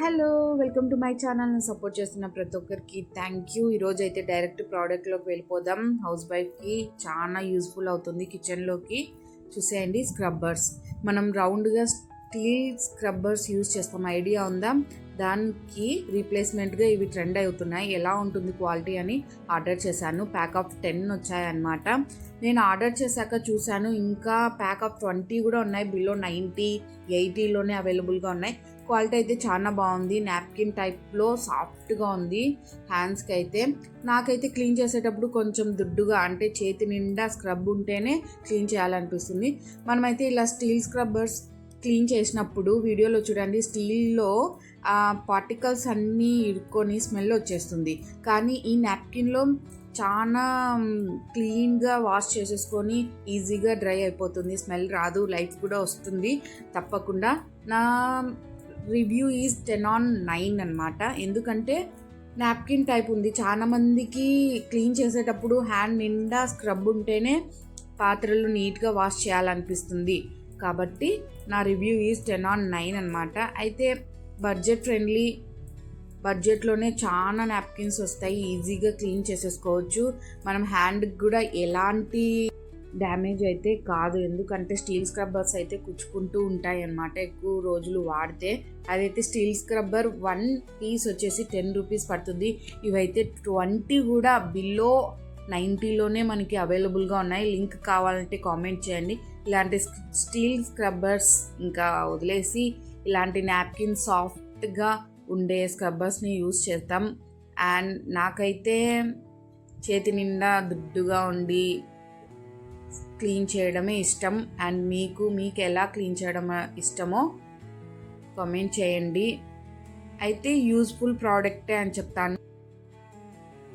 Hello, welcome to my ఛానల్ని support చేస్తున్న ప్రతి ఒక్కరికి థ్యాంక్ యూ. ఈరోజు అయితే డైరెక్ట్ ప్రోడక్ట్లోకి వెళ్ళిపోదాం. హౌస్ వైఫ్కి చాలా యూస్ఫుల్ అవుతుంది కిచెన్లోకి. చూసేయండి, స్క్రబ్బర్స్. మనం రౌండ్గా స్టీల్ స్క్రబ్బర్స్ యూజ్ చేస్తాం, ఐడియా ఉందా? దానికి రీప్లేస్మెంట్గా ఇవి ట్రెండ్ అవుతున్నాయి. ఎలా ఉంటుంది క్వాలిటీ అని ఆర్డర్ చేశాను. ప్యాక్ ఆఫ్ 10 వచ్చాయన్నమాట. నేను ఆర్డర్ చేశాక చూశాను, ఇంకా ప్యాక్ ఆఫ్ 20 కూడా ఉన్నాయి. బిలో 90, 80లోనే అవైలబుల్గా ఉన్నాయి. క్వాలిటీ అయితే చాలా బాగుంది. నాప్కిన్ టైప్లో సాఫ్ట్గా ఉంది హ్యాండ్స్కి అయితే. నాకైతే క్లీన్ చేసేటప్పుడు కొంచెం దుడ్డుగా, అంటే చేతి నిండా స్క్రబ్ ఉంటేనే క్లీన్ చేయాలనిపిస్తుంది. మనమైతే ఇలా స్టీల్ స్క్రబ్బర్స్ క్లీన్ చేసినప్పుడు వీడియోలో చూడండి, స్టీల్లో పార్టికల్స్ అన్నీ ఇరుక్కొని స్మెల్ వచ్చేస్తుంది. కానీ ఈ నాప్కిన్లో చాలా క్లీన్గా వాష్ చేసేసుకొని ఈజీగా డ్రై అయిపోతుంది. స్మెల్ రాదు, లైట్ కూడా వస్తుంది తప్పకుండా. నా రివ్యూ ఈజ్ 10/9 అనమాట. ఎందుకంటే నాప్కిన్ టైప్ ఉంది. చాలామందికి క్లీన్ చేసేటప్పుడు హ్యాండ్ నిండా స్క్రబ్ ఉంటేనే పాత్రలు నీట్గా వాష్ చేయాలనిపిస్తుంది. కాబట్టి నా రివ్యూ ఈజ్ 10/9 అనమాట. అయితే బడ్జెట్లోనే చాలా నాప్కిన్స్ వస్తాయి, ఈజీగా క్లీన్ చేసేసుకోవచ్చు. మనం హ్యాండ్కి కూడా ఎలాంటి డ్యామేజ్ అయితే కాదు, ఎందుకంటే స్టీల్ స్క్రబ్బర్స్ అయితే కుచ్చుకుంటూ ఉంటాయి అన్నమాట ఎక్కువ రోజులు వాడితే. అదైతే స్టీల్ స్క్రబ్బర్ 1 పీస్ వచ్చేసి 10 రూపీస్ పడుతుంది. ఇవైతే 20 కూడా బిలో 90లోనే మనకి అవైలబుల్గా ఉన్నాయి. లింక్ కావాలంటే కామెంట్ చేయండి. ఇలాంటి స్టీల్ స్క్రబ్బర్స్ ఇంకా వదిలేసి ఇలాంటి నాప్కిన్ సాఫ్ట్గా ఉండే స్క్రబ్బర్స్ని యూస్ చేస్తాం. అండ్ నాకైతే చేతి నిండా దుడ్డుగా ఉండి క్లీన్ చేయడమే ఇష్టం. అండ్ మీకు ఎలా క్లీన్ చేయడం ఇష్టమో కామెంట్ చేయండి. అయితే యూస్ఫుల్ ప్రోడక్టే అని చెప్తాను.